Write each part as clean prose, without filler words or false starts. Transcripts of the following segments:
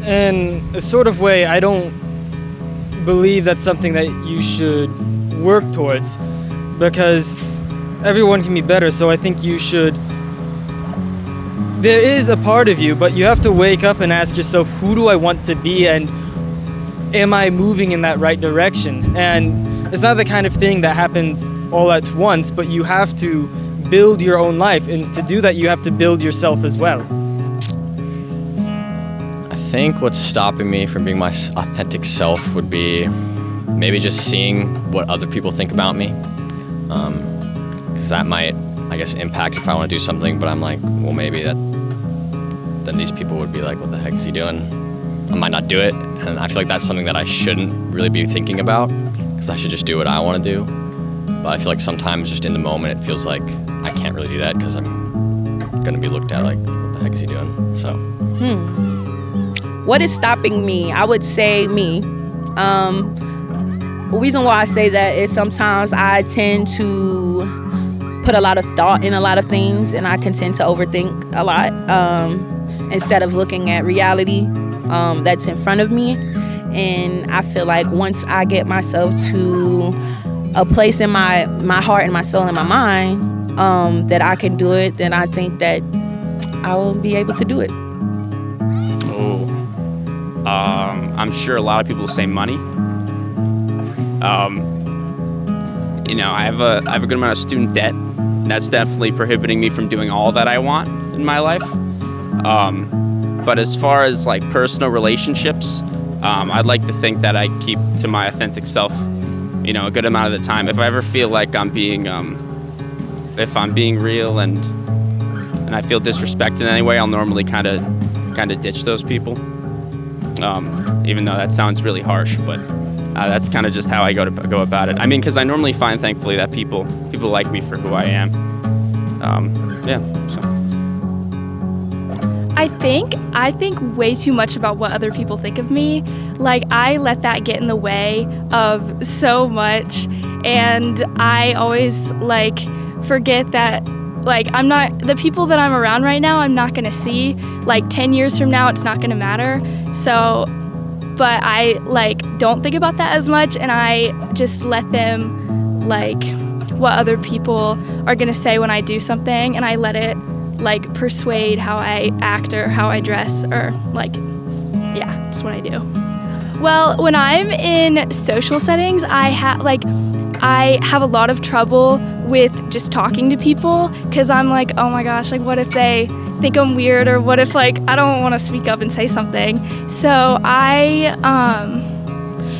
in a sort of way, I don't believe that's something that you should work towards, because everyone can be better. So I think you should, there is a part of you, but you have to wake up and ask yourself, who do I want to be, and am I moving in that right direction? And it's not the kind of thing that happens all at once, but you have to build your own life, and to do that you have to build yourself as well. I think what's stopping me from being my authentic self would be maybe just seeing what other people think about me, because that might, I guess, impact if I want to do something, but I'm like, well, maybe then these people would be like, what the heck is he doing? I might not do it, and I feel like that's something that I shouldn't really be thinking about, because I should just do what I want to do. But I feel like sometimes just in the moment it feels like I can't really do that because I'm going to be looked at like, what the heck is he doing? So. What is stopping me? I would say me. The reason why I say that is sometimes I tend to put a lot of thought in a lot of things, and I can tend to overthink a lot instead of looking at reality that's in front of me. And I feel like once I get myself to a place in my heart and my soul and my mind that I can do it, then I think that I will be able to do it. I'm sure a lot of people will say money. I have a good amount of student debt. That's definitely prohibiting me from doing all that I want in my life. But as far as like personal relationships, I'd like to think that I keep to my authentic self, a good amount of the time. If I ever feel like I'm being, if I'm being real and I feel disrespected in any way, I'll normally kind of ditch those people. Even though that sounds really harsh, but that's kind of just how I go about it. I mean, because I normally find, thankfully, that people like me for who I am. So. I think way too much about what other people think of me. Like, I let that get in the way of so much, and I always forget that I'm not, the people that I'm around right now, I'm not gonna see. 10 years from now, it's not gonna matter. So, but I don't think about that as much, and I just let them what other people are gonna say when I do something, and I let it persuade how I act or how I dress, or that's what I do. Well, when I'm in social settings, I have a lot of trouble with just talking to people, because I'm like, oh my gosh, what if they think I'm weird, or what if I don't want to speak up and say something. So I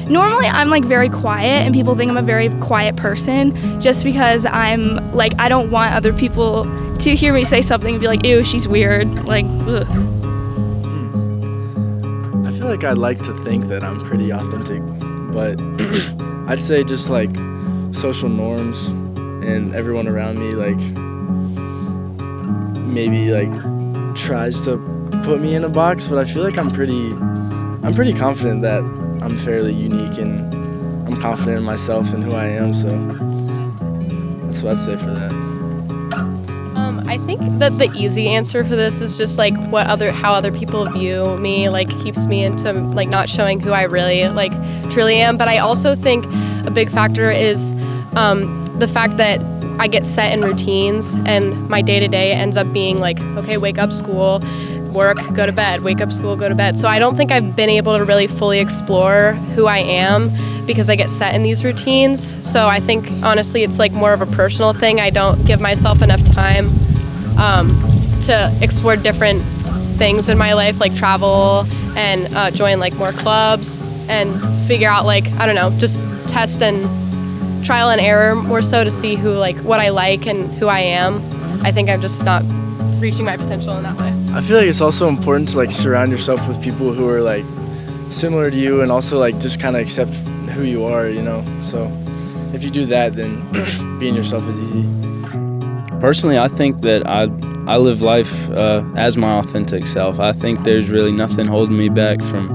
normally I'm very quiet, and people think I'm a very quiet person, just because I'm I don't want other people to hear me say something and be like, ew, she's weird, ugh. I feel like I'd like to think that I'm pretty authentic, but I'd say just social norms and everyone around me maybe tries to put me in a box, but I feel like I'm pretty confident that I'm fairly unique, and I'm confident in myself and who I am, so that's what I'd say for that. I think that the easy answer for this is just how other people view me keeps me into not showing who I really truly am. But I also think a big factor is the fact that I get set in routines, and my day-to-day ends up being okay, wake up, school, work, go to bed, wake up, school, go to bed. So I don't think I've been able to really fully explore who I am, because I get set in these routines. So I think honestly it's more of a personal thing. I don't give myself enough time to explore different things in my life, travel and join more clubs and figure out I don't know, just test and trial and error more so to see who what I like and who I am. I think I'm just not reaching my potential in that way. I feel like it's also important to surround yourself with people who are similar to you, and also just kind of accept who you are, so if you do that, then being yourself is easy. Personally, I think that I live life as my authentic self. I think there's really nothing holding me back from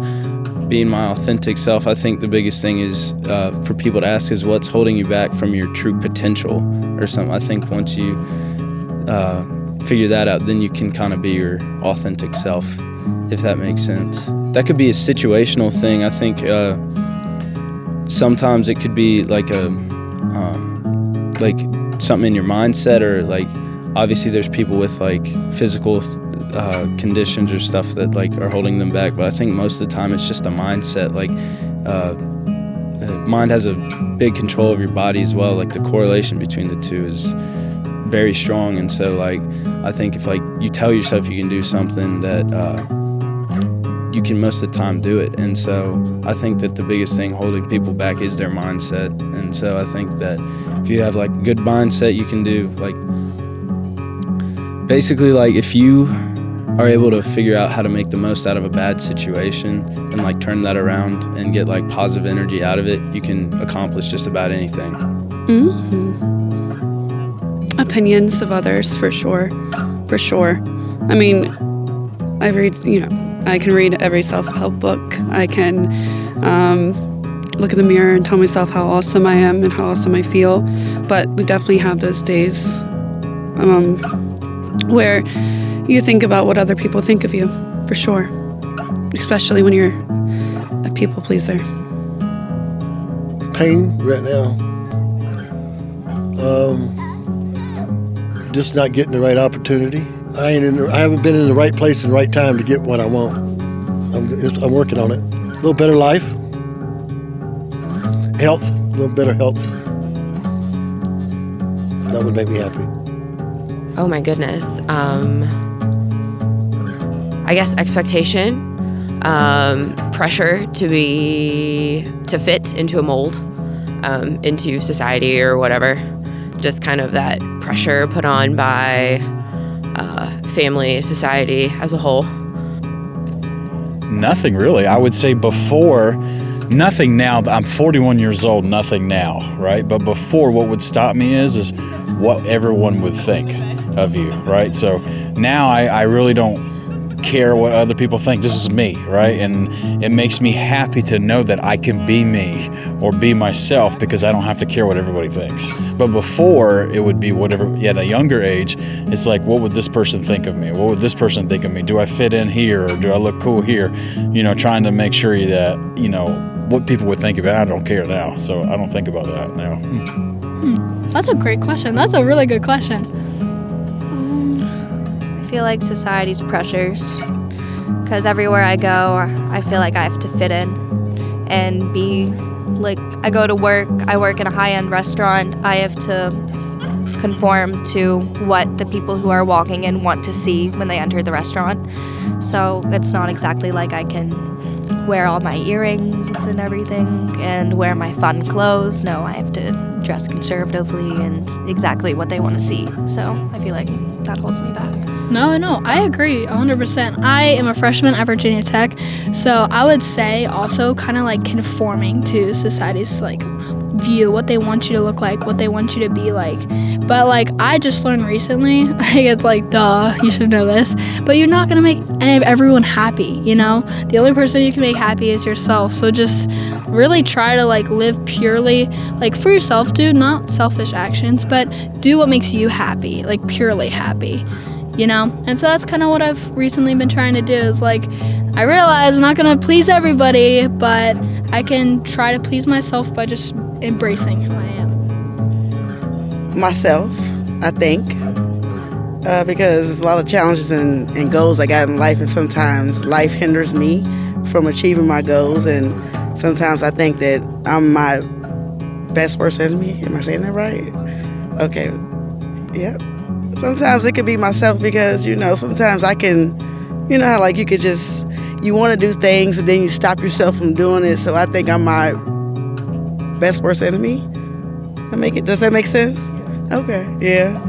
being my authentic self. I think the biggest thing is for people to ask is what's holding you back from your true potential or something. I think once you figure that out, then you can kind of be your authentic self, if that makes sense. that could be a situational thing. I think sometimes it could be like like something in your mindset, or like obviously there's people with like physical conditions or stuff that like are holding them back, but I think most of the time it's just a mindset. Like mind has a big control of your body as well. Like the correlation between the two is very strong, and so like I think if like you tell yourself you can do something, that you can most of the time do it. And so I think that the biggest thing holding people back is their mindset. And so I think that if you have like a good mindset, you can do like basically like if you are able to figure out how to make the most out of a bad situation and like turn that around and get like positive energy out of it, you can accomplish just about anything. Opinions of others, for sure. I mean, I can read every self-help book. I can look in the mirror and tell myself how awesome I am and how awesome I feel. But we definitely have those days where you think about what other people think of you, for sure. Especially when you're a people pleaser. Pain right now. Just not getting the right opportunity. I haven't been in the right place and right time to get what I want. I'm working on it. A little better life, health, a little better health. That would make me happy. Oh my goodness. I guess expectation, pressure to fit into a mold, into society or whatever. Just kind of that pressure put on by family, society as a whole. Nothing really. I would say before, nothing now. I'm 41 years old, nothing now, right? But before, what would stop me is what everyone would think of you, right? So now I really don't care what other people think. This is me, right? And it makes me happy to know that I can be me or be myself because I don't have to care what everybody thinks. But before, it would be whatever, at a younger age, it's like, what would this person think of me? What would this person think of me? Do I fit in here or do I look cool here? Trying to make sure that, what people would think of it. I don't care now, so I don't think about that now. That's a great question. That's a really good question. I feel like society's pressures, because everywhere I go, I feel like I have to fit in and be like, I go to work, I work in a high-end restaurant, I have to conform to what the people who are walking in want to see when they enter the restaurant. So it's not exactly like I can wear all my earrings and everything and wear my fun clothes. No, I have to dress conservatively and exactly what they want to see. So I feel like that holds me back. No, I agree 100%. I am a freshman at Virginia Tech, so I would say also kind of like conforming to society's like view, what they want you to look like, what they want you to be like. But like I just learned recently, it's like, duh, you should know this, but you're not gonna make everyone happy, The only person you can make happy is yourself. So just really try to like live purely like for yourself, dude, not selfish actions, but do what makes you happy, like purely happy. And so that's kind of what I've recently been trying to do is like, I realize I'm not going to please everybody, but I can try to please myself by just embracing who I am. Myself, I think, because there's a lot of challenges and goals I got in life, and sometimes life hinders me from achieving my goals, and sometimes I think that I'm my best worst enemy. Am I saying that right? Okay, yep. Sometimes it could be myself because, sometimes I can, how like you could just, you want to do things and then you stop yourself from doing it. So I think I'm my best worst enemy. Does that make sense? Okay, yeah.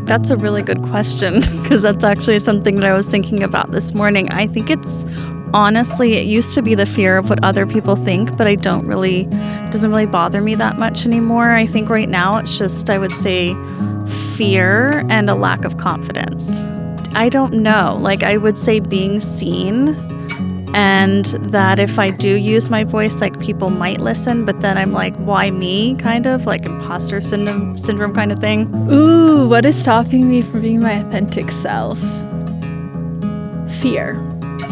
That's a really good question because that's actually something that I was thinking about this morning. I think honestly, it used to be the fear of what other people think, but it doesn't really bother me that much anymore. I think right now it's just, I would say, fear and a lack of confidence. I don't know. Like I would say being seen, and that if I do use my voice, like people might listen, but then I'm like, why me? Kind of like imposter syndrome kind of thing. Ooh, what is stopping me from being my authentic self? Fear.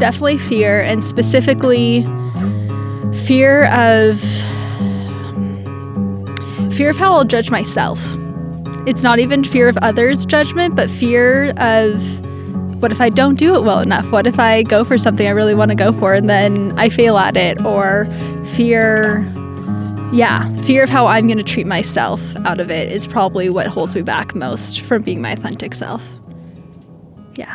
definitely fear, and specifically fear of how I'll judge myself. It's not even fear of others' judgment, but fear of what if I don't do it well enough? What if I go for something I really want to go for and then I fail at it? Or fear of how I'm going to treat myself out of it is probably what holds me back most from being my authentic self. Yeah.